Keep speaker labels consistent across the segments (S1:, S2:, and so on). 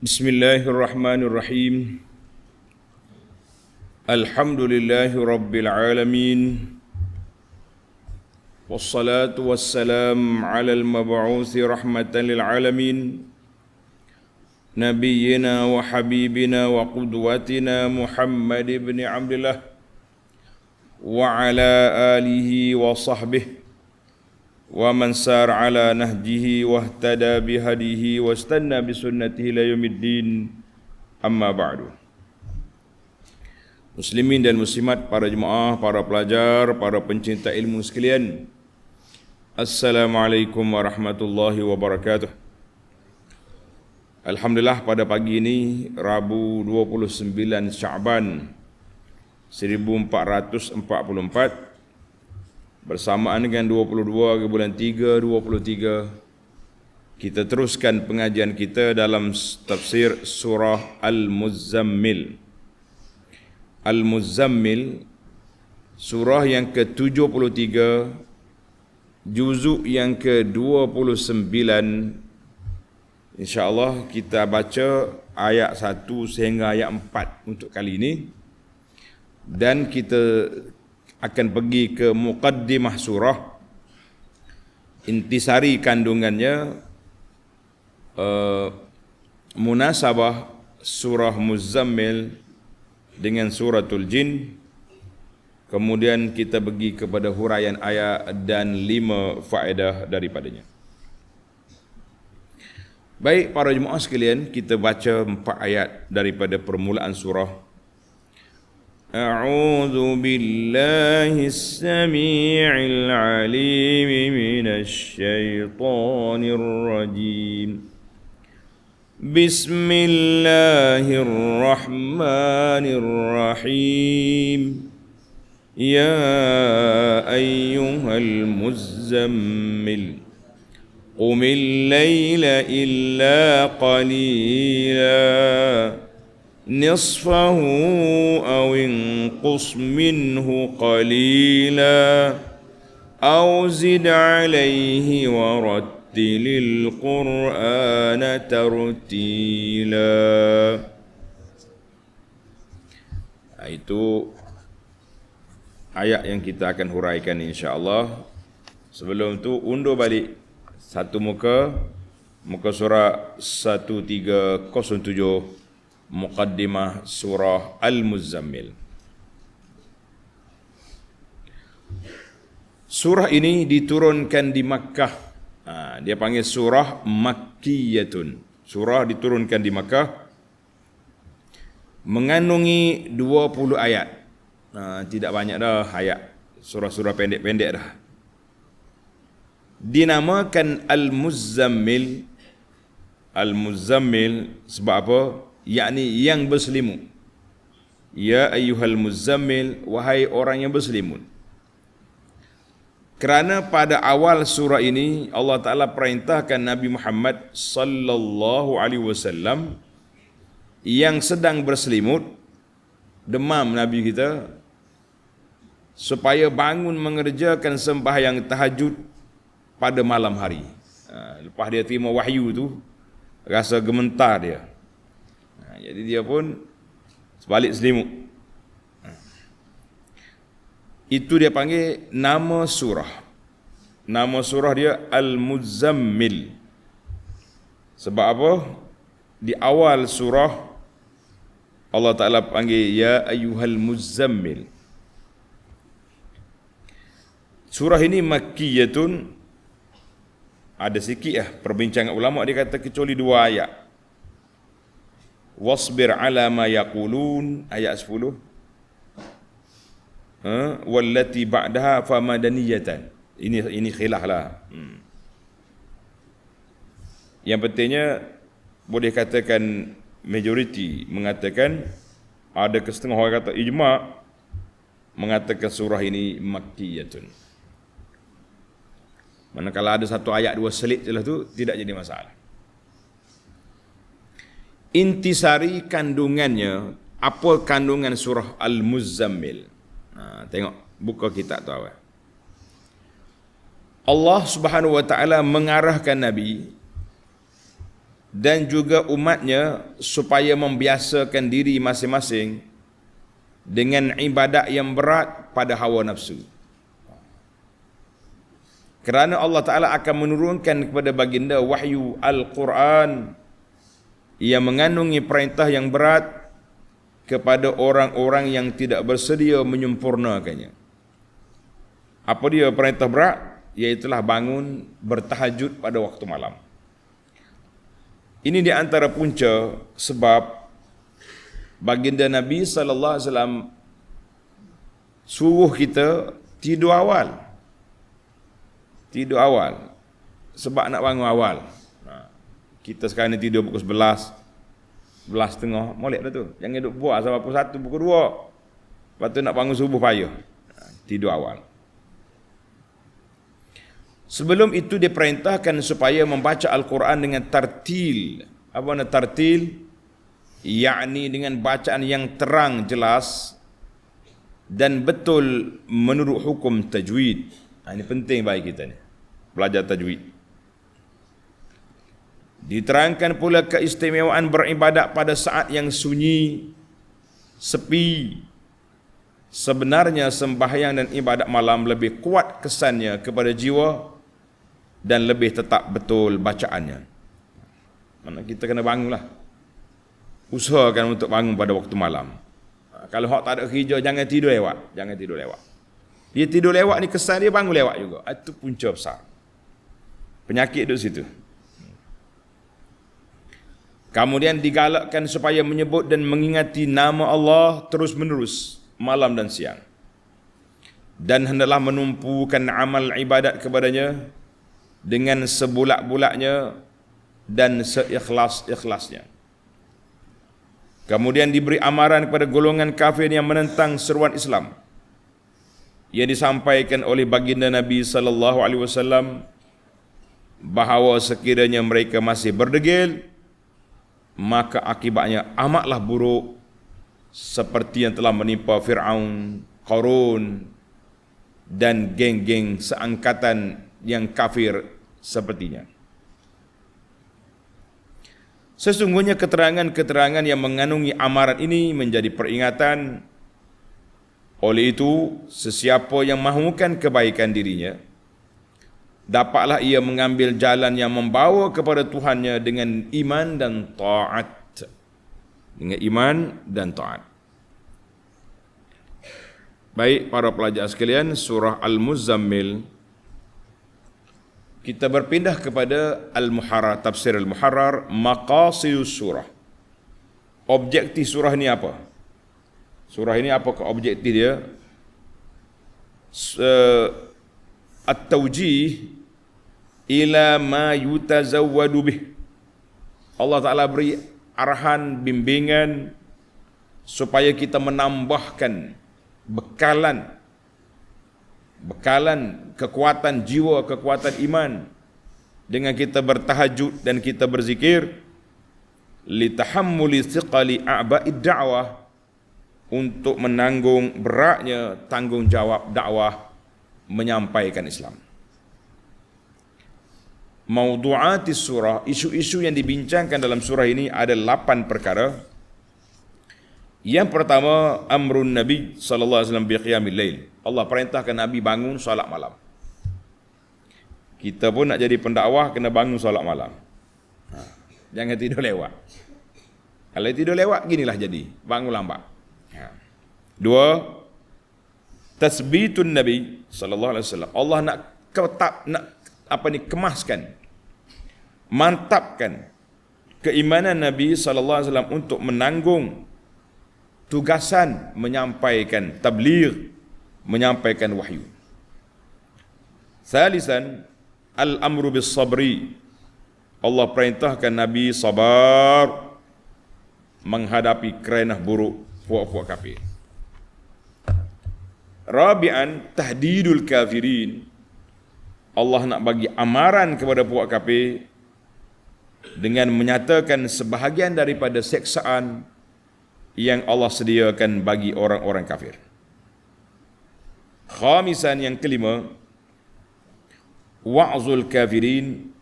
S1: Bismillahirrahmanirrahim. Alhamdulillahi rabbil alamin. Wassalatu wassalam ala al-mab'uthi rahmatan lil alamin. Nabiyyina wa habibina wa qudwatina Muhammad ibn Abdullah wa ala alihi wa sahbihi wa man sar ala nahjihi wa ihtada bihadihi wa istanna bisunnatihi ila yaumiddin, amma ba'du. Muslimin dan muslimat, para jemaah, para pelajar, para pencinta ilmu sekalian, Assalamualaikum warahmatullahi wabarakatuh. Alhamdulillah, pada pagi ini Rabu 29 Sya'ban 1444 bersamaan dengan 22 ke bulan 3 2023, kita teruskan pengajian kita dalam tafsir surah Al-Muzammil. Al-Muzammil, surah yang ke-73, juzuk yang ke-29. InsyaAllah kita baca ayat 1 sehingga ayat 4 untuk kali ini, dan kita akan pergi ke muqaddimah surah, intisari kandungannya, munasabah surah Muzammil dengan suratul Jin. Kemudian kita pergi kepada huraian ayat dan 5 faedah daripadanya. Baik para jemaah sekalian, kita baca 4 ayat daripada permulaan surah. أعوذ بالله السميع العليم من الشيطان الرجيم بسم الله الرحمن الرحيم يا أيها المزمل قم الليل إلا قليلا نصفه أو انقص منه قليلا أو زد عليه ورتل القرآن ترتيلا. Itu ayat yang kita akan huraikan insya-Allah. Sebelum tu undur balik satu muka surah 1307, Muqaddimah surah Al-Muzammil. Surah ini diturunkan di Makkah. Dia panggil surah Makkiyatun. Surah diturunkan di Makkah, mengandungi 20 ayat. Tidak banyak dah ayat. Surah-surah pendek-pendek dah. Dinamakan Al-Muzammil. Al-Muzammil sebab apa? Yakni yang berselimut. Ya ayyuhal muzammil, wahai orang yang berselimut. Kerana pada awal surah ini Allah Ta'ala perintahkan Nabi Muhammad sallallahu alaihi wasallam yang sedang berselimut, demam Nabi kita, supaya bangun mengerjakan sembahyang tahajud pada malam hari. Lepas dia terima wahyu tu, rasa gementar dia. Jadi dia pun sebalik selimut. Itu dia panggil nama surah. Nama surah dia Al-Muzammil. Sebab apa? Di awal surah Allah Ta'ala panggil Ya ayyuhal muzammil. Surah ini Makkiyatun. Ada sikit perbincangan ulama, dia kata kecuali 2 ayat. Wasbir ala ma yaqulun, ayat 10. Wallati ba'daha famadaniyatan. Ini khilaf lah. Yang pentingnya boleh katakan majoriti mengatakan, ada kesetengah orang kata ijma' mengatakan surah ini Makkiyatun. Manakala ada satu ayat 2 selit je lah tu, tidak jadi masalah. Intisari kandungannya, apa kandungan surah Al-Muzammil? Tengok, buka kitab tu awal. Allah Subhanahu wa taala mengarahkan Nabi dan juga umatnya supaya membiasakan diri masing-masing dengan ibadat yang berat pada hawa nafsu. Kerana Allah Ta'ala akan menurunkan kepada baginda wahyu Al-Quran yang mengandungi perintah yang berat kepada orang-orang yang tidak bersedia menyempurnakannya. Apa dia perintah berat? Iaitulah bangun bertahajud pada waktu malam. Ini di antara punca sebab baginda Nabi SAW suruh kita tidur awal. Tidur awal. Sebab nak bangun awal. Kita sekarang ni tidur pukul 11, 11.30, molek dah tu. Jangan duduk buat sampai pukul 1, pukul 2. Lepas tu nak bangun subuh payah. Tidur awal. Sebelum itu diperintahkan supaya membaca Al-Quran dengan tartil. Apa makna tartil? Yakni dengan bacaan yang terang, jelas dan betul menurut hukum tajwid. Ini penting bagi kita ni, belajar tajwid. Diterangkan pula keistimewaan beribadat pada saat yang sunyi, sepi. Sebenarnya sembahyang dan ibadat malam lebih kuat kesannya kepada jiwa dan lebih tetap betul bacaannya. Mana kita kena bangunlah. Usahakan untuk bangun pada waktu malam. Kalau hak tak ada kerja, jangan tidur lewat. Jangan tidur lewat. Dia tidur lewat ni kesan dia bangun lewat juga. Itu punca besar. Penyakit duduk situ. Kemudian digalakkan supaya menyebut dan mengingati nama Allah terus menerus, malam dan siang. Dan hendaklah menumpukan amal ibadat kepadanya dengan sebulat-bulatnya dan seikhlas-ikhlasnya. Kemudian diberi amaran kepada golongan kafir yang menentang seruan Islam yang disampaikan oleh baginda Nabi SAW bahawa sekiranya mereka masih berdegil, maka akibatnya amatlah buruk seperti yang telah menimpa Fir'aun, Qarun dan geng-geng seangkatan yang kafir sepertinya. Sesungguhnya keterangan-keterangan yang mengandungi amaran ini menjadi peringatan. Oleh itu, sesiapa yang mahukan kebaikan dirinya, dapatlah ia mengambil jalan yang membawa kepada Tuhannya dengan iman dan taat. Dengan iman dan taat. Baik para pelajar sekalian, surah Al-Muzammil. Kita berpindah kepada Al-Muharrar, tafsir Al-Muharrar, maqasidus surah. Objektif surah ini apa? Surah ini apakah objektif dia? At-tawjih ila ma yutazawwadu bih. Allah Ta'ala beri arahan, bimbingan supaya kita menambahkan bekalan kekuatan jiwa, kekuatan iman dengan kita bertahajud dan kita berzikir, litahammuli thiqali a'ba'id da'wah, untuk menanggung beratnya tanggungjawab dakwah menyampaikan Islam. Maudu'atis surah, isu-isu yang dibincangkan dalam surah ini ada 8 perkara. Yang pertama, amrun Nabi sallallahu alaihi wasallam biqiyamil lail. Allah perintahkan Nabi bangun solat malam. Kita pun nak jadi pendakwah kena bangun solat malam. Jangan tidur lewat. Kalau tidur lewat ginilah jadi, bangun lambat. 2, tasbitun Nabi sallallahu alaihi wasallam. Allah nak kemaskan, mantapkan keimanan Nabi sallallahu alaihi wasallam untuk menanggung tugasan menyampaikan tabligh, menyampaikan wahyu. Salisan, al-amru bis sabri. Allah perintahkan Nabi sabar menghadapi kerenah buruk puak-puak kafir. Rabi'an, tahdidul kafirin. Allah nak bagi amaran kepada puak kafir dengan menyatakan sebahagian daripada seksaan yang Allah sediakan bagi orang-orang kafir. Khamisan, yang kelima, wa'zul kafirin,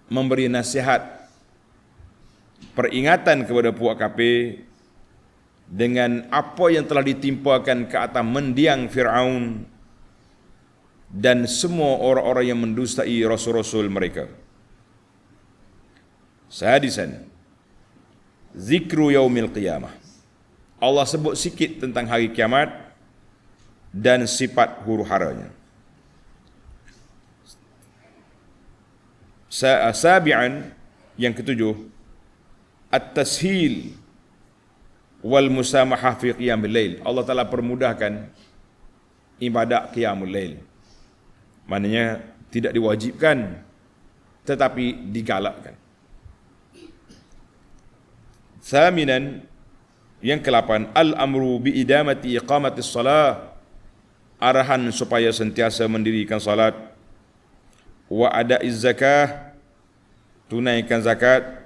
S1: memberi nasihat peringatan kepada puak kafir dengan apa yang telah ditimpakan ke atas mendiang Fir'aun dan semua orang-orang yang mendustai rasul-rasul mereka. Sadisan, zikru yaumil qiyamah. Allah sebut sikit tentang hari kiamat dan sifat huru-haranya. Sabi'an, yang ketujuh, at-tashil wal musamahah fi qiyamil lail. Allah Ta'ala permudahkan ibadat qiyamul lail. Maknanya tidak diwajibkan tetapi digalakkan. Thaminan, yang ke-8, al-amru bi idamati iqamatis salah. Arahan supaya sentiasa mendirikan salat. Wa ada'iz zakah, tunaikan zakat.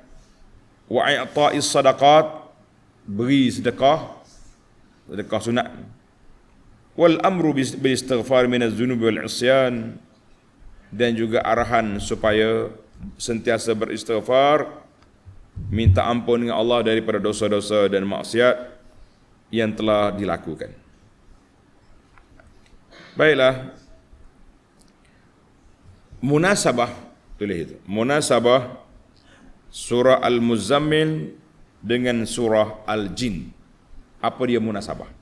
S1: Wa i'ta'is sadaqat, beri sedekah sunat. Wal amru bil istighfar minaz zunubi wal isyan, dan juga arahan supaya sentiasa beristighfar, minta ampun dengan Allah daripada dosa-dosa dan maksiat yang telah dilakukan. Baiklah, munasabah, tulis itu, munasabah surah Al-Muzammil dengan surah Al-Jin. Apa dia munasabah?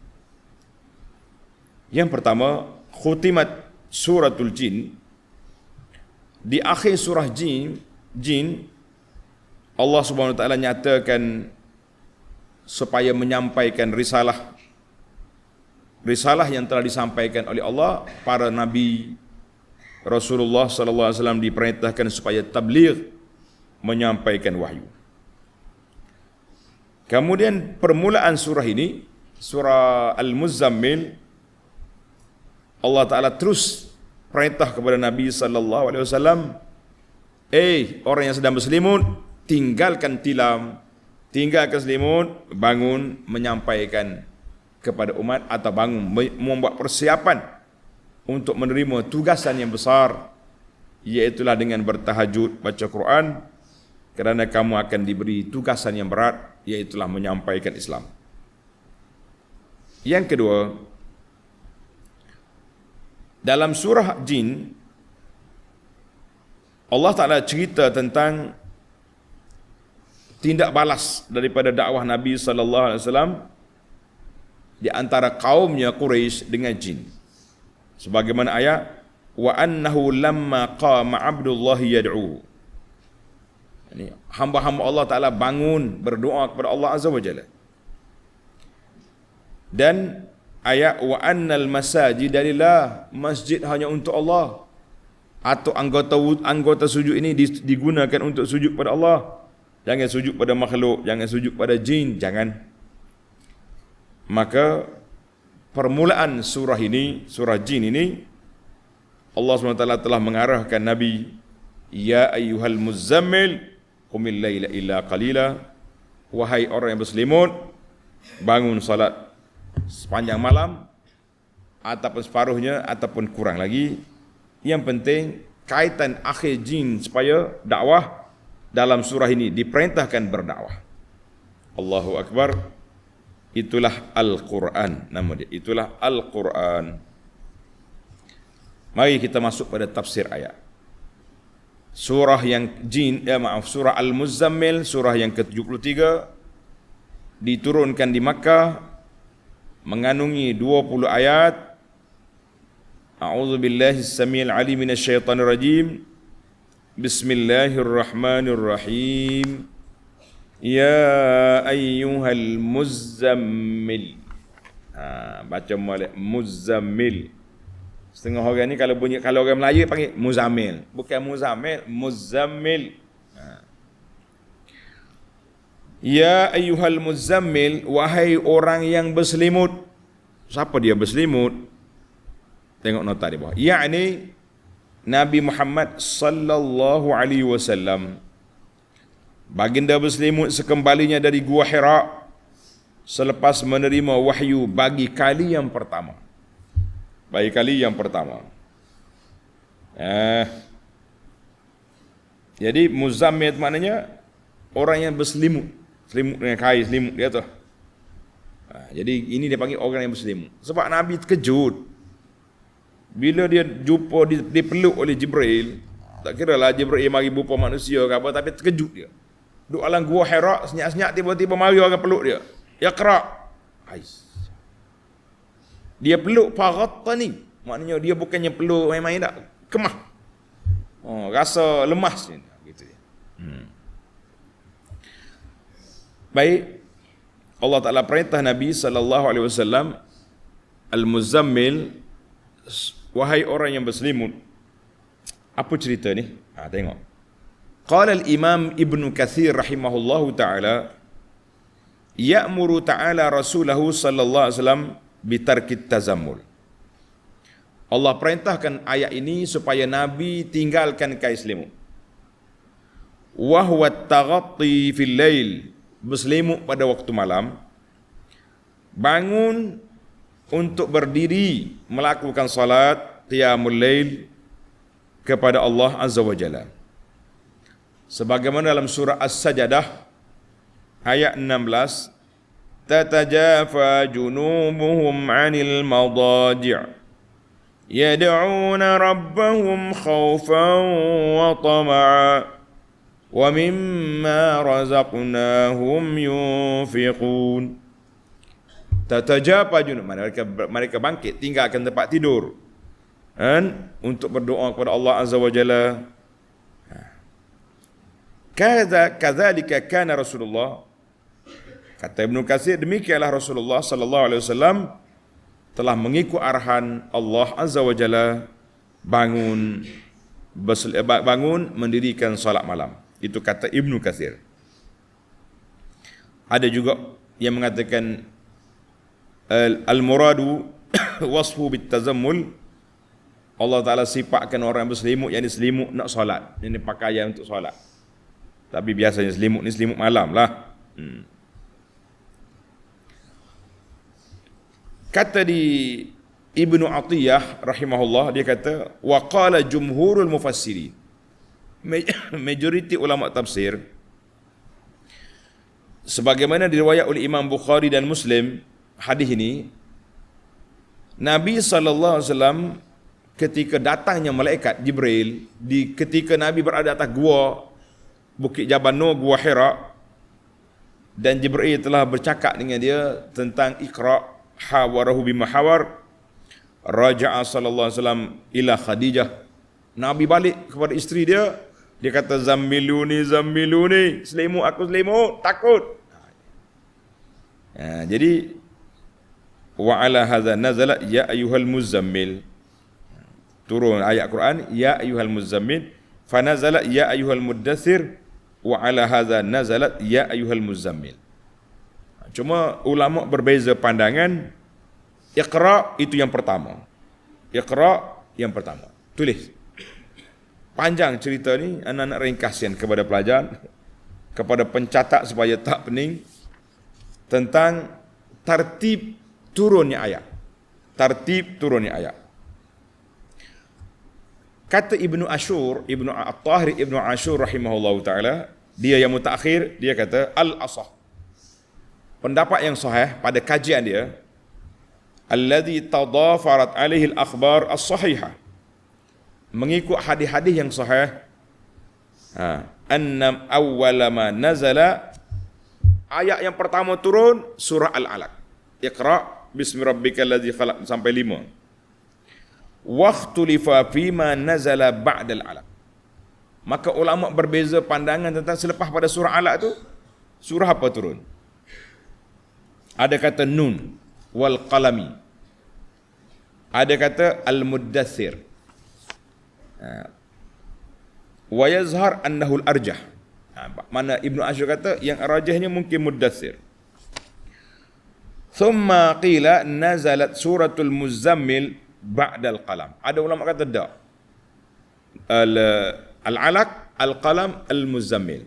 S1: Yang pertama, khutimat suratul Jin. Di akhir surah Jin, Allah Subhanahu Wa Taala nyatakan supaya menyampaikan risalah yang telah disampaikan oleh Allah. Para nabi, Rasulullah sallallahu alaihi wasallam diperintahkan supaya tabligh, menyampaikan wahyu. Kemudian permulaan surah ini, surah Al-Muzammil, Allah Ta'ala terus perintah kepada Nabi sallallahu alaihi wasallam, orang yang sedang berselimut, tinggalkan tilam, tinggalkan selimut, bangun menyampaikan kepada umat, atau bangun membuat persiapan untuk menerima tugasan yang besar, iaitulah dengan bertahajud, baca Quran, kerana kamu akan diberi tugasan yang berat, iaitulah menyampaikan Islam. Yang kedua, dalam surah Jin, Allah Ta'ala cerita tentang tindak balas daripada dakwah Nabi sallallahu alaihi wasallam di antara kaumnya Quraisy dengan jin. Sebagaimana ayat, wa annahu lamma qama Abdullah yad'u. Ini hamba-hamba Allah Ta'ala bangun berdoa kepada Allah Azza wa Jalla. Dan ayat wa annal masajida lillah, masjid hanya untuk Allah, atau anggota sujud ini digunakan untuk sujud pada Allah. Jangan sujud pada makhluk, jangan sujud pada jin, jangan. Maka permulaan surah ini, surah Jin ini, Allah SWT telah mengarahkan Nabi, ya ayyuhal muzammil qumil laila illa qalila, wahai orang yang berselimut, bangun salat sepanjang malam, ataupun separuhnya, ataupun kurang lagi. Yang penting kaitan akhir Jin supaya dakwah dalam surah ini diperintahkan berdakwah. Allahu Akbar. Itulah Al-Quran, nama dia. Itulah Al-Quran. Mari kita masuk pada tafsir ayat. Surah yang surah Al-Muzammil, surah yang ke-73, diturunkan di Makkah, mengandungi 20 ayat. A'udzu billahi as-sami'il 'alim minasy syaithanir rajim. Bismillahirrahmanirrahim. Ya ayyuhal muzammil. Baca molek muzammil. Setengah orang ni kalau orang Melayu panggil muzammil, bukan muzammil, muzammil. Ya ayyuhal muzammil, wahai orang yang berselimut. Siapa dia berselimut? Tengok nota di bawah. Yakni Nabi Muhammad sallallahu alaihi wasallam. Baginda berselimut sekembalinya dari Gua Hira selepas menerima wahyu bagi kali yang pertama. Jadi muzammil maknanya orang yang berselimut. Selimut dengan kain, selimut dia tu. Jadi ini dia panggil orang yang berselimut. Sebab Nabi terkejut. Bila dia jumpa, dipeluk oleh Jibril. Tak kira lah Jibril mari berupa manusia ke apa, tapi terkejut dia. Duduk alam gua Hira, senyap-senyap tiba-tiba mari orang peluk dia. Iqra. Dia peluk faghattani. Maknanya dia bukannya peluk main-main tak. Kemah. Rasa lemas gitu dia. Baik. Allah Taala perintah Nabi sallallahu alaihi wasallam, al-muzammil, wahai orang yang berselimut. Apa cerita ni? Tengok. Qala al-Imam Ibn Katsir rahimahullahu taala, ya'muru ta'ala rasulahu sallallahu alaihi wasallam bitarkit tazammul. Allah perintahkan ayat ini supaya Nabi tinggalkan kain selimut. Wa huwa at-taghatti fil lail, berselimut pada waktu malam. Bangun untuk berdiri melakukan salat qiyamul lail kepada Allah Azza wa Jalla. Sebagaimana dalam surah As-Sajdah ayat 16, tatajafa junubuhum 'anil madaji' yad'una rabbahum khawfan wa tama'a wa mimma razaqnahum yunfiqun. Tatajafa junub, mereka bangkit tinggalkan tempat tidur untuk berdoa kepada Allah Azza wa Jalla. Kadzalika kana Rasulullah, kata Ibnu Katsir, demikianlah Rasulullah sallallahu alaihi wasallam telah mengikut arahan Allah Azza wa Jalla bangun mendirikan solat malam. Itu kata Ibnu Katsir. Ada juga yang mengatakan al-muradu wasfu bit-tazammul, Allah Taala sifatkan orang berselimut yang selimut nak solat. Ini pakaian untuk solat. Tapi biasanya selimut ni selimut malam lah. Kata di Ibnu Atiyah rahimahullah, dia kata wa qala jumhurul mufassirin, majoriti ulama tafsir, sebagaimana diriwayat oleh Imam Bukhari dan Muslim, hadis ini Nabi sallallahu alaihi wasallam ketika datangnya malaikat Jibril, ketika Nabi berada atas gua Bukit Jabal Nur, gua Hira, dan Jibril telah bercakap dengan dia tentang Iqra, hawarahu bimahawar, raja'a sallallahu alaihi wasallam ila Khadijah. Nabi balik kepada isteri dia, dia kata zammiluni, selimut aku, selimut, takut. Jadi wa ala hadza nazala ya ayyuhal muzammil, turun ayat Quran ya ayyuhal muzammil, fa nazala ya ayyuhal muddathir, wa ala hadza nazalat ya ayyuhal muzammil. Cuma ulama berbeza pandangan. Iqra itu yang pertama. Iqra yang pertama. Tulis. Panjang cerita ni, anak-anak ringkaskan kepada pelajar, kepada pencatat supaya tak pening, tentang tartib turunnya ayat. Tartib turunnya ayat. Kata Ibnu Ashur, Ibnu At-Tahir Ibnu Ashur rahimahullahu taala, dia yang mutakhir, dia kata al-asah, pendapat yang sahih pada kajian dia, alladhi tadafarat alaihi al-akhbar as-sahihah, mengikut hadis-hadis yang sahih, annam awwala ma nazala, ayat yang pertama turun surah Al-Alaq, Iqra bismi rabbikal ladzi khalaq sampai 5. Waqtulifa fima nazala ba'dal alaq. Maka ulama berbeza pandangan tentang selepas pada surah Alaq tu, surah apa turun. Ada kata nun wal qalami, ada kata al muddathir, wa yazhar annahu al arjah. Mana Ibnu Ashur kata yang arjahnya mungkin muddathir. Thumma qila nazalat suratul muzammil ba'dal qalam. Ada ulama kata tak, al-alaq, al-qalam, al-muzammil,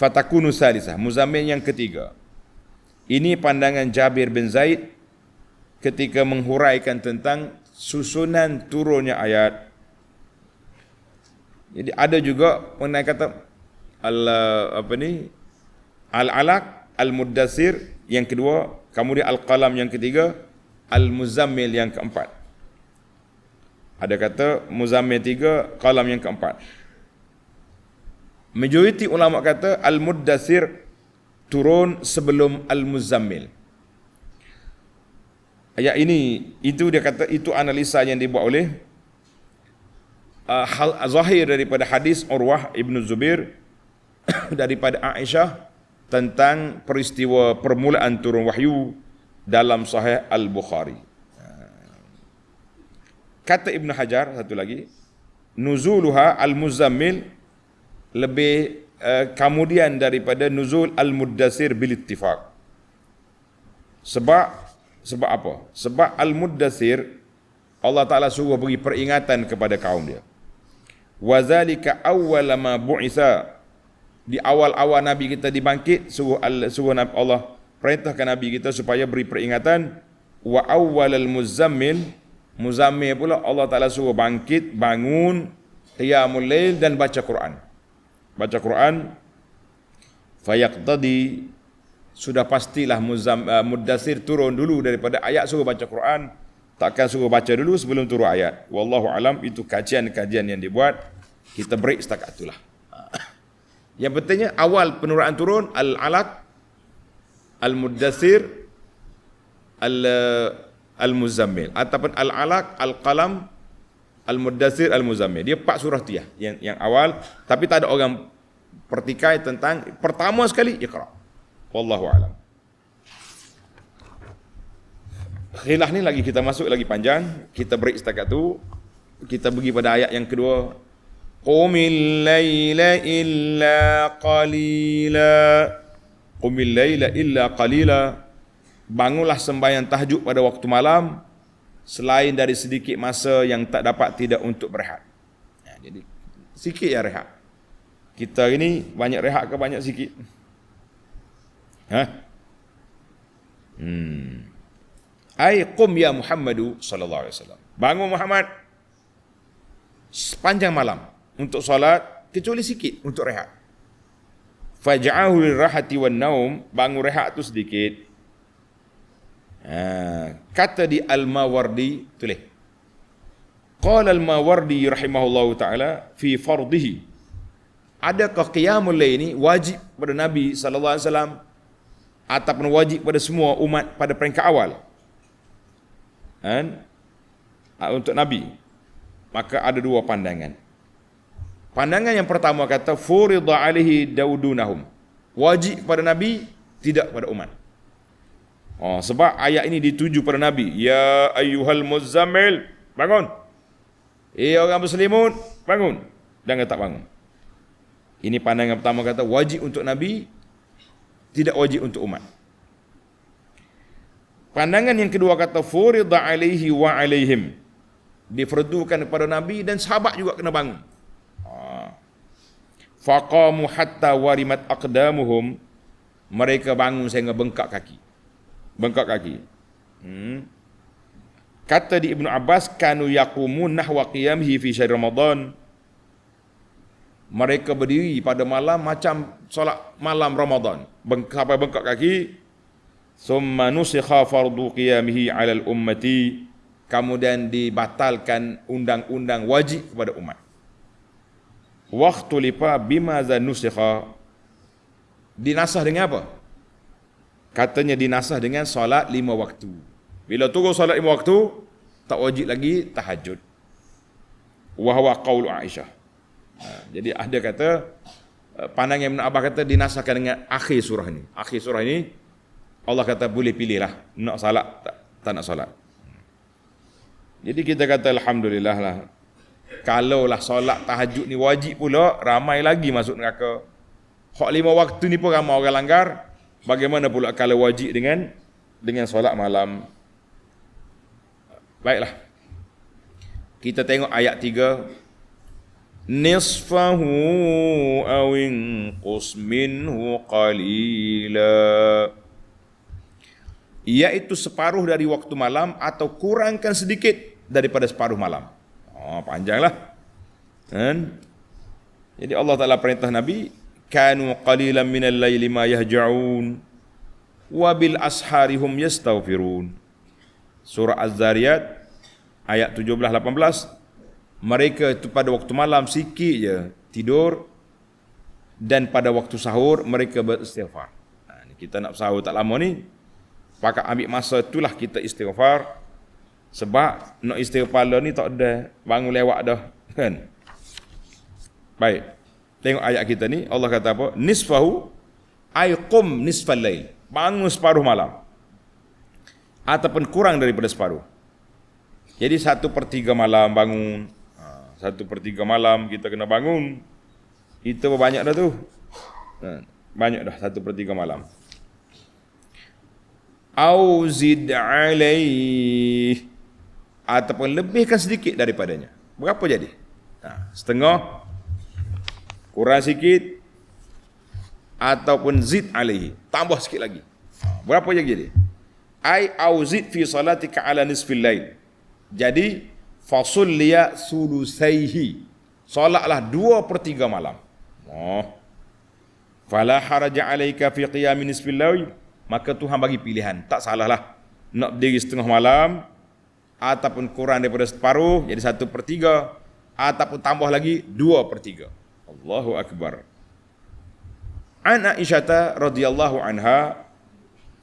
S1: fatakunu salisah, muzammil yang ketiga. Ini pandangan Jabir bin Zaid ketika menghuraikan tentang susunan turunnya ayat. Jadi ada juga yang kata Al-Alaq, Al-Muddathir yang kedua, kemudian Al-Qalam yang ketiga, Al-Muzammil yang keempat. Ada kata Muzammil 3, Qalam yang keempat. Majoriti ulama kata Al-Muddathir turun sebelum Al-Muzammil. Ayat ini, itu dia kata, itu analisa yang dibuat oleh hal zahir daripada hadis Urwah Ibn Zubair daripada Aisyah tentang peristiwa permulaan turun wahyu dalam Sahih Al-Bukhari. Kata Ibn Hajar satu lagi, nuzuluha Al-Muzammil lebih kemudian daripada nuzul Al-Muddathir bil ittifaq. Sebab apa? Sebab Al-Muddathir Allah Ta'ala suruh beri peringatan kepada kaum dia. Wa zalika awwal ma bu'itha, di awal-awal Nabi kita dibangkit, suruh Allah perintahkan Nabi kita supaya beri peringatan. Wa awwalal muzammil, muzammil pula Allah Ta'ala suruh bangkit, bangun, qiyamul lail dan baca Quran. Baca Quran, fayaqtadi, sudah pastilah Muddathir turun dulu daripada ayat suruh baca Quran. Takkan suruh baca dulu sebelum turun ayat. Wallahu alam, itu kajian-kajian yang dibuat. Kita break setakat itulah. Yang pentingnya awal penurunan turun Al-Alaq, Al-Muddathir, Al-Muzammil, ataupun Al-Alaq, Al-Qalam, Al-Muddathir, Al-Muzammil. Dia 4 surah tu ya, yang awal, tapi tak ada orang pertikai tentang pertama sekali Iqra. Wallahu alam. Khilaf ni lagi kita masuk lagi panjang. Kita break setakat tu. Kita pergi pada ayat yang kedua. Qumil laila illa qalila. Qumil laila illa qalila. Bangunlah sembahyang tahajud pada waktu malam selain dari sedikit masa yang tak dapat tidak untuk berehat. Jadi sikit ya rehat. Kita ini banyak rehat ke banyak sikit? Ai qum ya Muhammadu sallallahu alaihi wasallam. Bangun Muhammad sepanjang malam untuk solat, kecuali sikit untuk rehat. Faj'ahu lirahati wan naum, bangun rehat tu sedikit. Kata di Al-Mawardi, tulis. Qala Al-Mawardi rahimahullahu taala fi fardihi. Adakah qiyamul lail ini wajib pada Nabi sallallahu alaihi wasallam ataupun wajib pada semua umat pada peringkat awal? Untuk Nabi, maka ada 2 pandangan. Pandangan yang pertama kata furida alaihi daudunahum, wajib pada Nabi, tidak pada umat. Sebab ayat ini dituju pada Nabi. Ya ayyuhal muzammil, bangun. Orang berselimut, bangun. Jangan tak bangun. Ini pandangan pertama kata wajib untuk Nabi, tidak wajib untuk umat. Pandangan yang kedua kata furida alaihi wa alaihim, difardukan kepada Nabi dan sahabat juga kena bangun. Faqamu hatta warimat aqdamuhum, mereka bangun sehingga bengkak kaki. Bengkak kaki. Kata di Ibnu Abbas, kanu yaqumun nahwa qiyamihi fi syahr Ramadan, mereka berdiri pada malam macam solat malam Ramadan, sampai bengkak kaki. Summa nusikha fardu qiyamihi 'alal ummati, kemudian dibatalkan undang-undang wajib kepada umat. Waktu lipa bimaza nusikha, dinasah dengan apa? Katanya dinasah dengan solat 5 waktu. Bila turun solat 5 waktu, tak wajib lagi tahajud. Wa huwa qaulu Aisyah. Jadi ada kata pandangan Ibn Abbas kata dinasahkan dengan akhir surah ini. Akhir surah ini Allah kata boleh pilihlah nak salat tak nak salat. Jadi kita kata alhamdulillah lah. Kalaulah solat tahajud ni wajib pula, ramai lagi masuk neraka. Hak 5 waktu ni pun ramai orang langgar. Bagaimana pula kalau wajib dengan solat malam? Baiklah. Kita tengok ayat 3. Nisfahu aw inqus minhu qalila, iaitu separuh dari waktu malam atau kurangkan sedikit daripada separuh malam. Panjanglah. Jadi Allah Ta'ala perintah Nabi, kanu qalilan minal laili ma yahja'un wa bil ashari hum yastaghfirun. Surah Az-Zariyat ayat 17-18. Mereka itu pada waktu malam sikit je tidur, dan pada waktu sahur mereka beristighfar. Kita nak sahur tak lama ni, pakat ambil masa itulah kita istighfar. Sebab nak istighfar ni tak ada bangun lewat dah kan. Baik, tengok ayat kita ni, Allah kata apa? Nisfahu ay qum nisfal lail, bangun separuh malam ataupun kurang daripada separuh. Jadi 1/3 malam bangun. 1/3 malam kita kena bangun. Itu banyak dah tu. Banyak dah 1/3 malam. Au zid alaih, ataupun lebihkan sedikit daripadanya. Berapa jadi? Setengah, kurang sikit, ataupun zid alaihi, tambah sikit lagi. Berapa jadi? Ai au zid fi salatika ala nisfil lail. Jadi fasulliya sulusaihi, solatlah 2/3 malam. Fala haraja alaika fi qiyam nisfil lail, maka Tuhan bagi pilihan, tak salahlah nak berdiri setengah malam, ataupun kurang daripada separuh, jadi 1/3, ataupun tambah lagi 2/3. Allahu Akbar. An Aisyah radhiyallahu anha,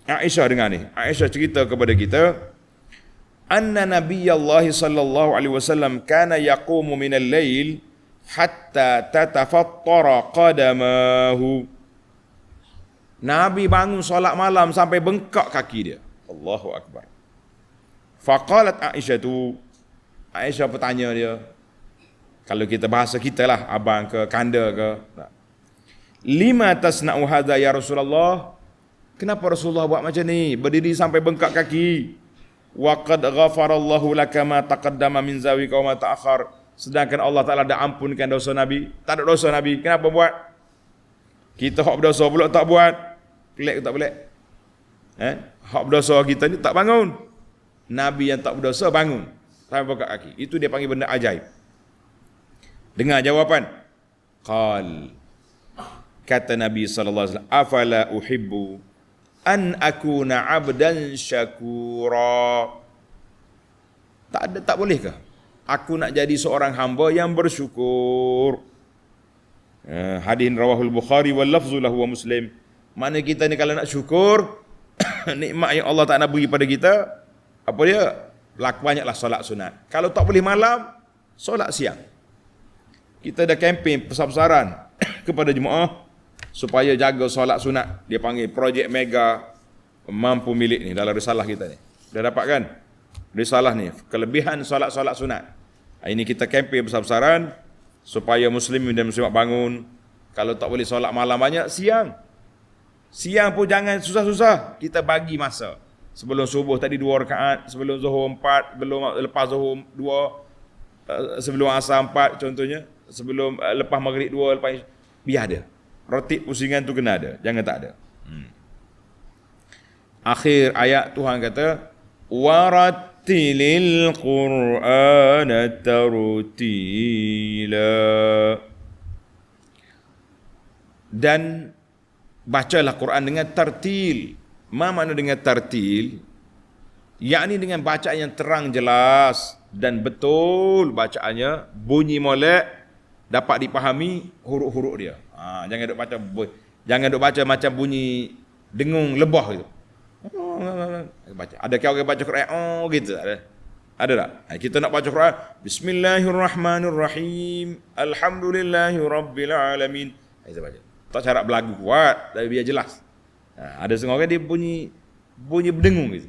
S1: Aisyah dengar ni, Aisyah cerita kepada kita, anna Nabiyallahi sallallahu alaihi wasallam kana yaqumu minal lail hatta tatafattara qadamahu. Nabi bangun solat malam sampai bengkak kaki dia. Allahu Akbar. Faqalat Aisyah bertanya dia, kalau kita bahasa kita lah, abang ke kanda ke, lima tasna'u hadza ya Rasulullah, kenapa Rasulullah buat macam ni, berdiri sampai bengkak kaki? Wa qad ghafarallahu laka ma taqaddama min zawika wa ma ta'akhkhar, sedangkan Allah Taala dah ampunkan dosa Nabi. Tak ada dosa Nabi, kenapa buat? Kita hak berdosa pula tak buat. Pelik ke tak pelik? Hak berdosa kita ni tak bangun. Nabi yang tak berdosa bangun sampai bengkak kaki. Itu dia panggil benda ajaib. Dengar jawapan. Qal, kata Nabi sallallahu alaihi wasallam, afala uhibbu an akuna abdan syakura. Tak bolehkah aku nak jadi seorang hamba yang bersyukur? Hadis rawahul Bukhari wal lafzu lahu wa Muslim. Mana kita ni kalau nak syukur nikmat yang Allah Taala beri pada kita, apa dia? Banyaklah solat sunat. Kalau tak boleh malam, solat siang. Kita dah kempen besar-besaran kepada jemaah supaya jaga solat sunat. Dia panggil projek mega mampu milik ni dalam risalah kita ni. Dah dapat kan? Risalah ni, kelebihan solat-solat sunat. Ini kita kempen besar-besaran supaya muslimin dan muslimat bangun. Kalau tak boleh solat malam banyak, siang. Siang pun jangan susah-susah. Kita bagi masa. Sebelum subuh tadi 2 rakaat, sebelum zuhur 4, lepas zuhur 2, sebelum asar 4 contohnya, sebelum lepas maghrib 2, lepas biar ada. Rotib pusingan tu kena ada, jangan tak ada. Akhir ayat Tuhan kata, warattilil Qur'ana tartila. Dan bacalah Quran dengan tartil. Ma makna dengan tartil? Yakni dengan bacaan yang terang jelas dan betul bacaannya, bunyi molek, dapat dipahami huruf-huruf dia. Jangan duk baca macam bunyi dengung lebah gitu. Ada kau orang baca Quran gitu ada. Ada tak? Kita nak baca Quran, Bismillahirrahmanirrahim, Alhamdulillahirabbil alamin. Kita baca. Tak cara berlagu kuat, tapi biar jelas. Ada setengah orang dia bunyi berdengung gitu.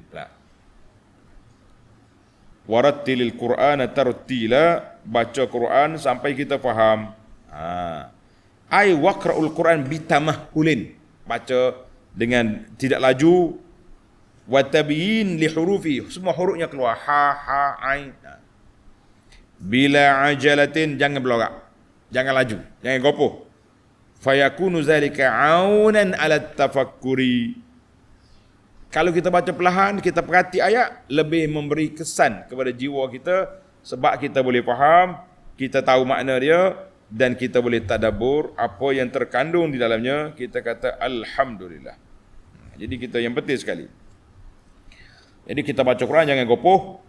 S1: Warattilil Qur'ana tartila, baca Quran sampai kita faham. Ai waqra'ul Quran bitamahulin, baca dengan tidak laju, wa tabyin li hurufi, semua hurufnya keluar, ha ain. Bila ajalatin, jangan belorak, jangan laju, jangan gopoh. Fayakunu zalika aunan ala tafakkuri. Kalau kita baca perlahan, kita perhati ayat, lebih memberi kesan kepada jiwa kita, sebab kita boleh faham, kita tahu makna dia, dan kita boleh tadabbur apa yang terkandung di dalamnya, kita kata alhamdulillah. Jadi kita yang penting sekali. Jadi kita baca Quran jangan gopoh,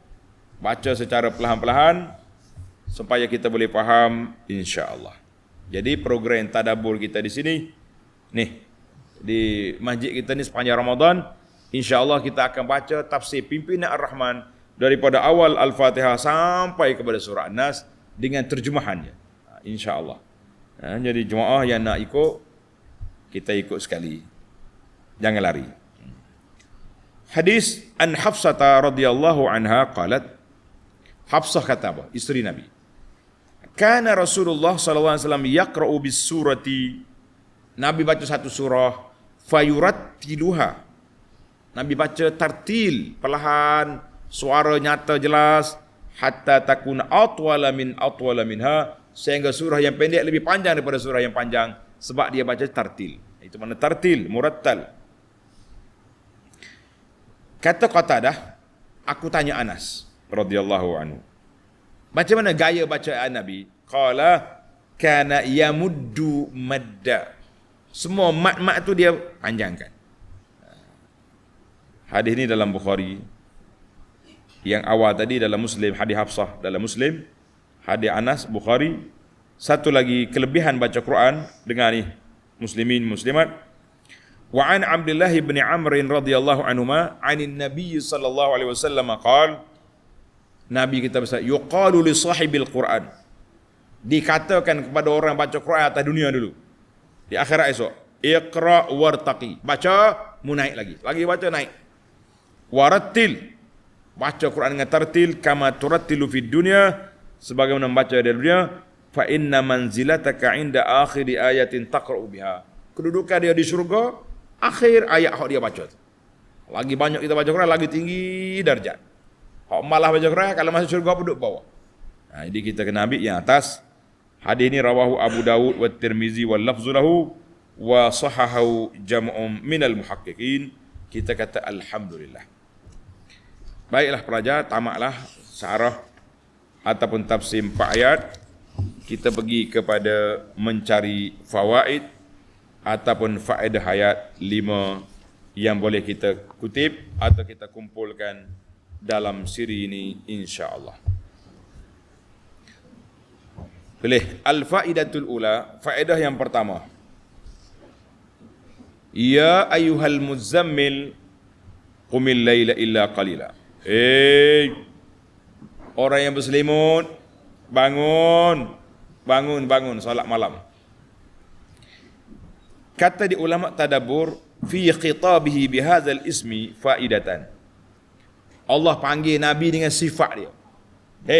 S1: baca secara perlahan-lahan supaya kita boleh faham insya-Allah. Jadi program tadabbur kita di sini nih di masjid kita ni sepanjang Ramadan, insya-Allah kita akan baca tafsir Pimpinan Ar-Rahman daripada awal Al-Fatihah sampai kepada surah An-Nas dengan terjemahannya. Insya-Allah. Jadi jemaah yang nak ikut, kita ikut sekali. Jangan lari. Hadis an Hafsah radhiyallahu anha qalat, Hafsah kata apa? Isteri Nabi. Kana Rasulullah sallallahu alaihi wasallam yaqra'u bis surati, Nabi baca satu surah, fayurattiluha, Nabi baca tartil, perlahan, suara nyata jelas, hatta takuna atwala minha, sehingga surah yang pendek lebih panjang daripada surah yang panjang, sebab dia baca tartil. Itu mana tartil, murattal. Kata Qatadah, aku tanya Anas radhiyallahu anhu, macam mana gaya bacaan Nabi? Qala kana yamuddu madda, semua mat-mat tu dia panjangkan. Hadis ini dalam Bukhari. Yang awal tadi dalam Muslim, hadis Hafsah dalam Muslim, hadis Anas Bukhari. Satu lagi kelebihan baca Quran dengan ni muslimin muslimat. Wa an Abdullah bin Amr radhiyallahu anhuma anin Nabi sallallahu alaihi wasallam qaal, Nabi kita bersabda, yuqalu li sahibil Quran, dikatakan kepada orang baca Quran atas dunia dulu, di akhirat esok, iqra wartaqi, baca mu naik lagi baca naik, warattil, baca Quran dengan tartil, kama turattilu fid dunya, sebagaimana membaca di dunia, fa inna manzilataka inda akhir ayatin taqra'u biha, kedudukan dia di syurga akhir ayat hak dia baca. Lagi banyak kita baca Quran, lagi tinggi darjat. Hak malah baca Quran, kalau masuk syurga duduk bawah. Jadi kita kena ambil yang atas. Hadis ini rawahu Abu Dawud wa Tirmizi wal lafzu lahu wa sahahahu jam'un minal muhaqqiqin. Kita kata alhamdulillah. Baiklah pelajar, tamatlah syarah ataupun tafsir 4 ayat. Kita pergi kepada mencari fawaid ataupun faedah ayat 5 yang boleh kita kutip atau kita kumpulkan dalam siri ini insya-Allah. Boleh. Al-faidatul ula, faedah yang pertama. Ya ayyuhal muzammil qumil laila illa qalila. Orang yang berselimut, bangun salat malam. Kata di ulama tadabbur, fi khitabihi bihadzal ismi faidatan. Allah panggil Nabi dengan sifat dia.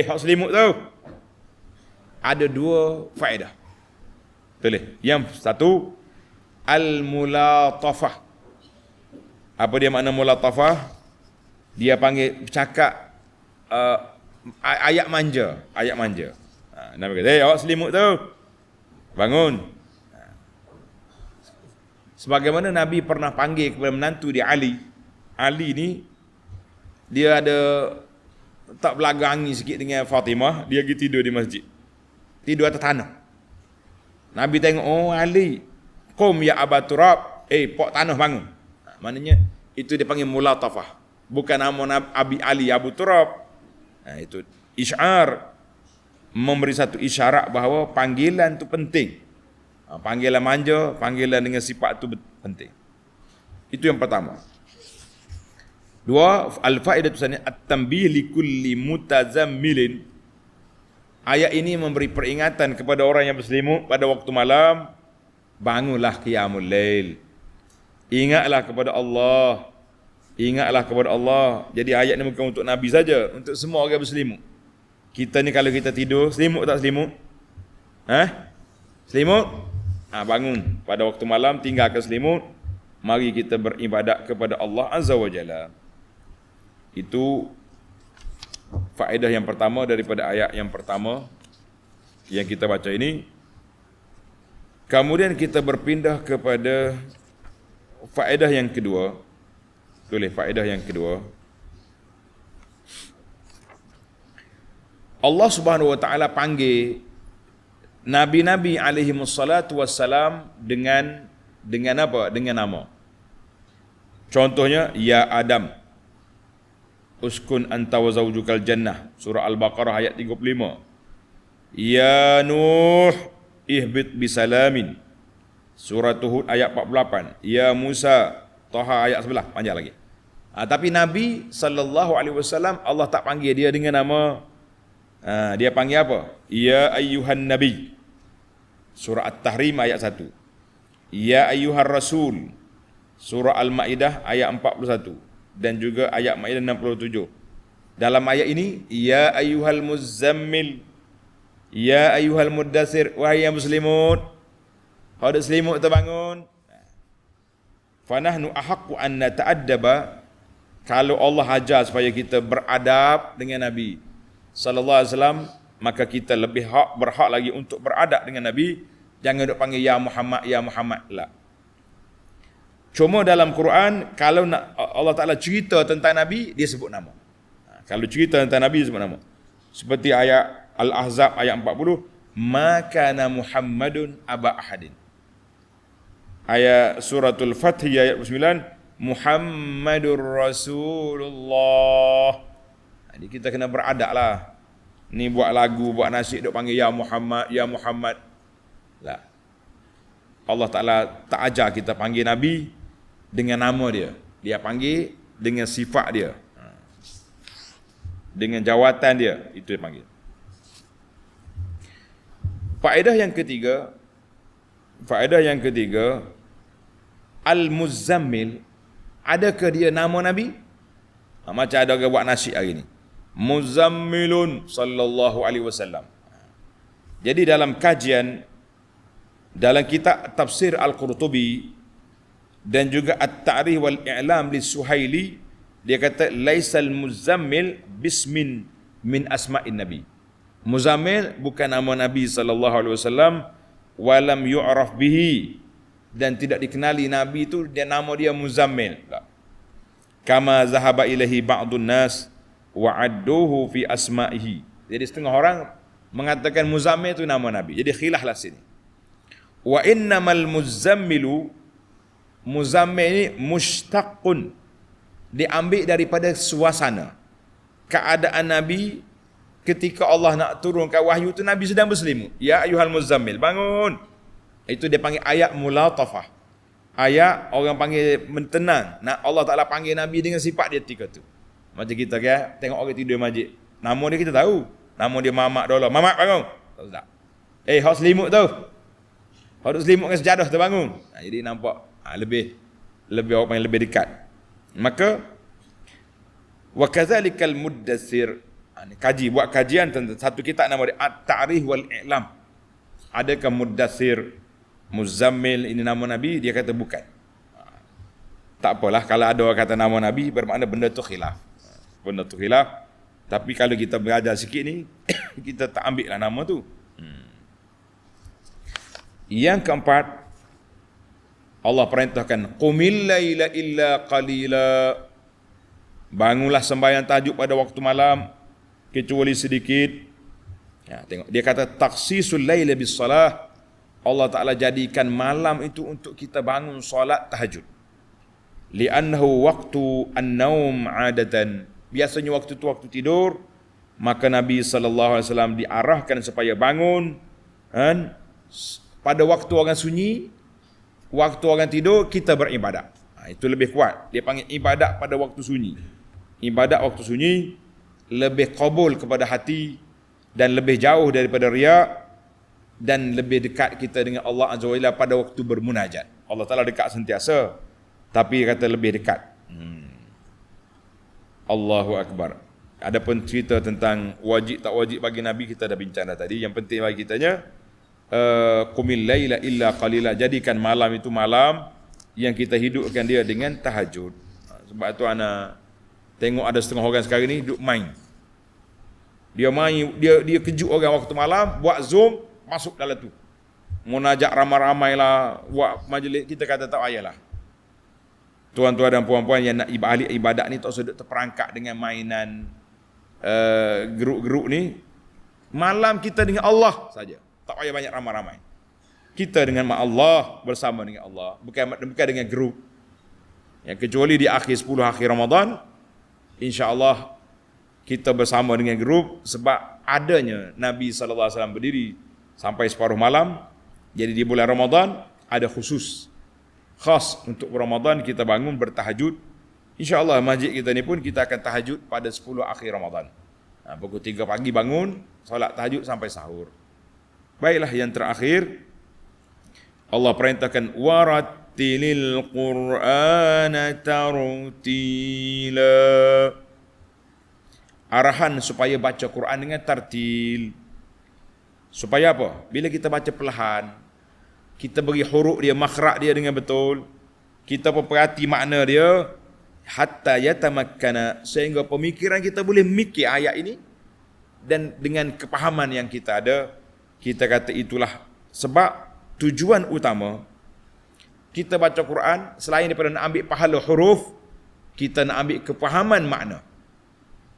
S1: Hak selimut tu. Ada 2 faedah. Boleh. Yang satu, al-mulatafah. Apa dia makna mulatafah? Dia panggil bercakap ayat manja. Nabi kata, awak selimut tu. Bangun. Sebagaimana Nabi pernah panggil kepada menantu dia Ali. Ali ni dia ada tak belagangi sikit dengan Fatimah, dia pergi tidur di masjid. Tidur atas tanah. Nabi tengok, oh Ali, qum ya Aba Turab, pok tanah bangun. Maknanya itu dia panggil mulatafah. Bukan nama Abi Ali Abu Turab. Itu isyar, memberi satu isyarat bahawa panggilan itu penting. Panggilan manja, panggilan dengan sifat itu penting. Itu yang pertama. 2, al-faedah tusannya at-tanbih li kulli mutazammilin. Ayat ini memberi peringatan kepada orang yang berselimut pada waktu malam, bangunlah qiyamul lail. Ingatlah kepada Allah. Jadi ayat ini bukan untuk Nabi saja, untuk semua orang berselimut. Kita ni kalau kita tidur, selimut tak selimut? Selimut? Bangun pada waktu malam, tinggalkan selimut. Mari kita beribadat kepada Allah Azza wa Jalla. Itu faedah yang pertama daripada ayat yang pertama yang kita baca ini. Kemudian kita berpindah kepada faedah yang kedua. Faedah yang kedua. Allah Subhanahu wa taala panggil nabi-nabi alaihi wassalatu wassalam dengan apa? Dengan nama. Contohnya, ya Adam, uskun anta wa zawjukal jannah, surah Al-Baqarah ayat 35. Ya Nuh, ihbit bisalamin, surah Hud ayat 48. Ya Musa, Taha ayat 11, panjang lagi. Tapi Nabi sallallahu alaihi wasallam Allah tak panggil dia dengan nama. Dia panggil apa? Ya ayyuhan nabi, surah At-Tahrim ayat 1. Ya ayyuhar rasul, surah Al-Maidah ayat 41 dan juga ayat Maidah 67. Dalam ayat ini, ya ayyuhal muzammil, ya ayyuhal muddatsir, wahai yang muslimut, hendak selimut terbangun. Fanahnu ahaqqu an nata'addaba, kalau Allah ajar supaya kita beradab dengan Nabi sallallahu alaihi wasallam, maka kita lebih berhak lagi untuk beradab dengan Nabi. Jangan duk panggil ya Muhammad, ya Muhammad lah. Cuma dalam Quran, kalau Allah Ta'ala cerita tentang Nabi, dia sebut nama. Kalau cerita tentang Nabi, dia sebut nama. Seperti ayat Al-Ahzab ayat 40, ma kana Muhammadun aba ahadin. Ayat suratul Fath ayat 9, Muhammadur Rasulullah. Jadi kita kena beradab lah. Ni buat lagu, buat nasyid, duk panggil ya Muhammad, ya Muhammad. Lah. Allah Ta'ala tak ajar kita panggil Nabi dengan nama dia. Dia panggil dengan sifat dia, dengan jawatan dia, itu dia panggil. Faedah yang ketiga, Al-Muzammil, adakah dia nama Nabi? Macam ada orang buat nasyid hari ni, Muzammilun sallallahu alaihi wasallam. Jadi dalam kajian, dalam kitab tafsir Al-Qurtubi dan juga At-Ta'rif wal I'lam li Suhaili, dia kata laisal muzammil bismin min asma'in nabi. Muzammil bukan nama Nabi sallallahu alaihi wasallam, walam yu'raf bihi, dan tidak dikenali Nabi itu dia nama dia Muzammil. Kama zahaba ilahi ba'dun nas wa adduhu fi asma'ihi. Jadi setengah orang mengatakan Muzammil itu nama Nabi. Jadi khilaflah sini. Wa innamal muzammilu, Muzammil ini mushtaqun, diambil daripada suasana keadaan Nabi ketika Allah nak turunkan wahyu tu, Nabi sedang berselimut. Ya ayyuhal muzammil, bangun. Itu dia panggil ayat mulatafah. Ayat orang panggil mentenang. Nak Allah Ta'ala panggil Nabi dengan sifat dia ketika tu. Macam kita kan, tengok orang tidur masjid. Nama dia kita tahu. Nama dia Mamak dulu. Mamak bangun. Tahu tak? Hot selimut tu. Hot selimut dengan sejadah terbangun. Jadi nampak lebih orang panggil lebih dekat. Maka wa kadzalikal muddatsir, buat kajian tentang satu kitab nama dia At-Ta'rif wal I'lam. Adakah muddatsir, muzammil ini nama Nabi? Dia kata bukan. Tak apalah kalau ada orang kata nama Nabi, bermakna benda tu khilaf. Benda tu khilaf. Tapi kalau kita belajar sikit ni, kita tak ambil lah nama tu. Yang keempat, Allah perintahkan qumil laila illa qalila, bangunlah sembahyang tahajud pada waktu malam kecuali sedikit. Tengok dia kata takhsisul laila bis salah. Allah Ta'ala jadikan malam itu untuk kita bangun solat tahajud. Li'annahu waqtu an-naum adatan, biasanya waktu itu waktu tidur. Maka Nabi SAW diarahkan supaya bangun pada waktu orang sunyi. Waktu orang tidur kita beribadat. Itu lebih kuat. Dia panggil ibadat pada waktu sunyi. Ibadat waktu sunyi lebih qabul kepada hati dan lebih jauh daripada riak, dan lebih dekat kita dengan Allah Azza wa Jalla pada waktu bermunajat. Allah Ta'ala dekat sentiasa, tapi kata lebih dekat. Allahu Akbar. Adapun cerita tentang wajib tak wajib bagi Nabi, kita dah bincang dah tadi. Yang penting bagi kitanya, qumil laila illa qalila, jadikan malam itu malam yang kita hidupkan dia dengan tahajud. Sebab tu ana tengok ada setengah orang sekarang ni duk main. Dia kejut orang waktu malam, buat Zoom, masuk dalam tu. Munajat ramai-ramai lah, buat majlis, kita kata tak payahlah. Tuan-tuan dan puan-puan yang nak ibadat ni tak usah terperangkap dengan mainan geruk-geruk ni. Malam kita dengan Allah saja. Tak Tak payah banyak ramai-ramai. Kita dengan mak Allah, bersama dengan Allah, bukan dengan grup. Yang kecuali di akhir 10 akhir Ramadan, insya-Allah kita bersama dengan grup, sebab adanya Nabi sallallahu alaihi wasallam berdiri sampai separuh malam. Jadi di bulan Ramadan ada khusus khas untuk Ramadan kita bangun bertahajud. Insya-Allah masjid kita ni pun kita akan tahajud pada 10 akhir Ramadan. Pukul 3 pagi bangun, solat tahajud sampai sahur. Baiklah, yang terakhir Allah perintahkan warattilil Qur'ana tartila. Arahan supaya baca Quran dengan tartil. Supaya apa? Bila kita baca perlahan, kita beri huruf dia, makhraj dia dengan betul. Kita perhati makna dia hatta yatamakkana, sehingga pemikiran kita boleh mikir ayat ini, dan dengan kepahaman yang kita ada, kita kata itulah sebab tujuan utama kita baca Quran. Selain daripada nak ambil pahala huruf, kita nak ambil kepahaman makna,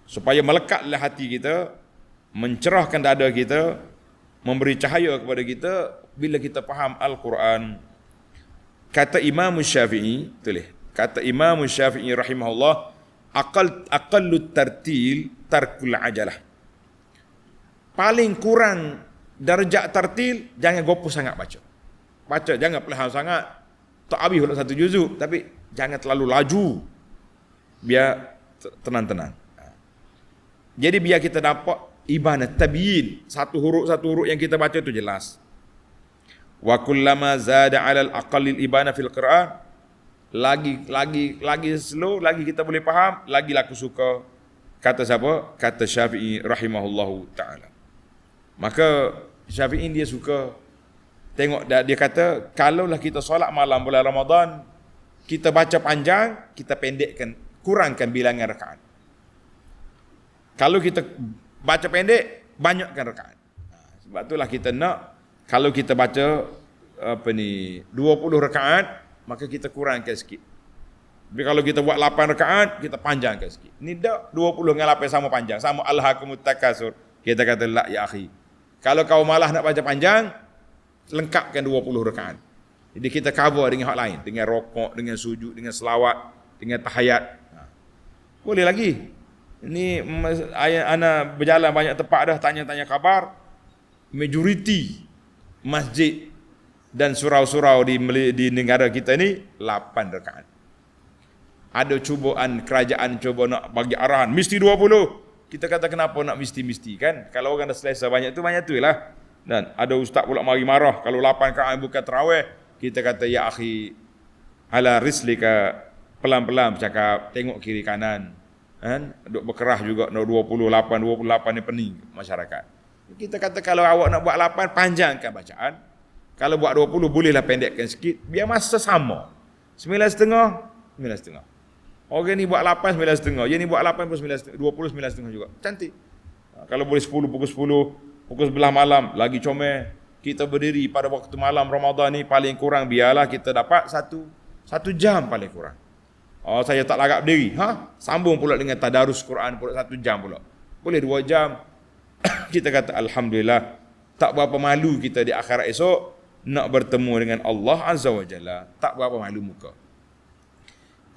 S1: supaya melekatlah hati kita, mencerahkan dada kita, memberi cahaya kepada kita bila kita faham Al-Quran. Kata Imam Syafi'i, tulis. Kata Imam Syafi'i rahimahullah, aqallut tartil tarkul ajalah. Paling kurang darjat tartil, jangan gopoh sangat baca. Baca jangan perlahan sangat. Tak habis pula satu juzuk, tapi jangan terlalu laju. Biar tenang-tenang. Jadi biar kita dapat ibanah tabyin, satu huruf yang kita baca itu jelas. Wa kullama zada 'ala al-aqallil ibana fil qira'ah, lagi slow, lagi kita boleh faham, lagi aku suka. Kata siapa? Kata Syafi'i rahimahullahu taala. Maka Syafi'i dia suka tengok, dia kata kalaulah kita solat malam bulan Ramadan, kita baca panjang, kita pendekkan, kurangkan bilangan rakaat. Kalau kita baca pendek, banyakkan rakaat. Sebab itulah kita nak, kalau kita baca 20 rakaat, maka kita kurangkan sikit. Tapi kalau kita buat 8 rakaat, kita panjangkan sikit. Ni dak 20 dengan 8 sama panjang, sama alhaakumut takasur. Kita kata la ya akhi. Kalau kau malah nak baca panjang, lengkapkan 20 rakaat. Jadi kita cover dengan hak lain, dengan rokok, dengan sujud, dengan selawat, dengan tahiyat. Boleh lagi. Ini ana berjalan banyak tempat dah, tanya-tanya khabar, majoriti masjid dan surau-surau di negara kita ni 8 rakaat. Ada cubaan kerajaan cuba nak bagi arahan mesti 20. Kita kata kenapa nak mesti-mesti kan? Kalau orang dah selesa banyak tu lah. Dan ada ustaz pula mari marah kalau 8 rakaat bukan tarawih. Kita kata ya akhi, ala rislika, pelan-pelan bercakap, tengok kiri kanan. Kan? Duk berkerah juga, 28 ni pening masyarakat. Kita kata kalau awak nak buat 8, panjangkan bacaan. Kalau buat 20, bolehlah pendekkan sikit, biar masa sama. 9.30. Orang ni buat 8, 9.30. Yang ni buat 8 pun 9.30, 20, 9.30 juga. Cantik. Kalau boleh 10, pukul 10, pukul 11 malam, lagi comel. Kita berdiri pada waktu malam Ramadan ni, paling kurang biarlah kita dapat satu jam paling kurang. Oh, saya tak larat berdiri. Sambung pula dengan tadarus Quran pula 1 jam pula. Boleh 2 jam. Kita kata alhamdulillah, tak berapa malu kita di akhirat esok nak bertemu dengan Allah Azza wa Jalla. Tak berapa malu muka.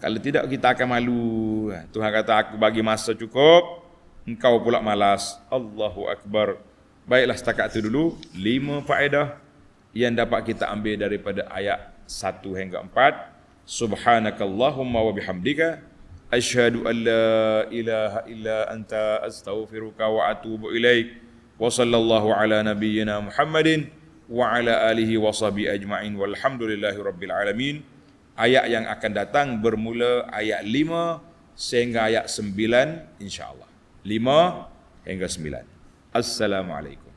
S1: Kalau tidak kita akan malu. Tuhan kata aku bagi masa cukup, engkau pula malas. Allahu Akbar. Baiklah, setakat itu dulu 5 faedah yang dapat kita ambil daripada ayat 1 hingga 4. Subhanakallahumma wa bihamdika asyhadu an la ilaha illa anta astaghfiruka wa atubu ilaik. Wa sallallahu ala nabiyyina Muhammadin wa ala alihi wa sahbihi ajma'in walhamdulillahi rabbil alamin. Ayat yang akan datang bermula ayat 5 sehingga ayat 9 insya-Allah. 5 hingga 9. Assalamualaikum.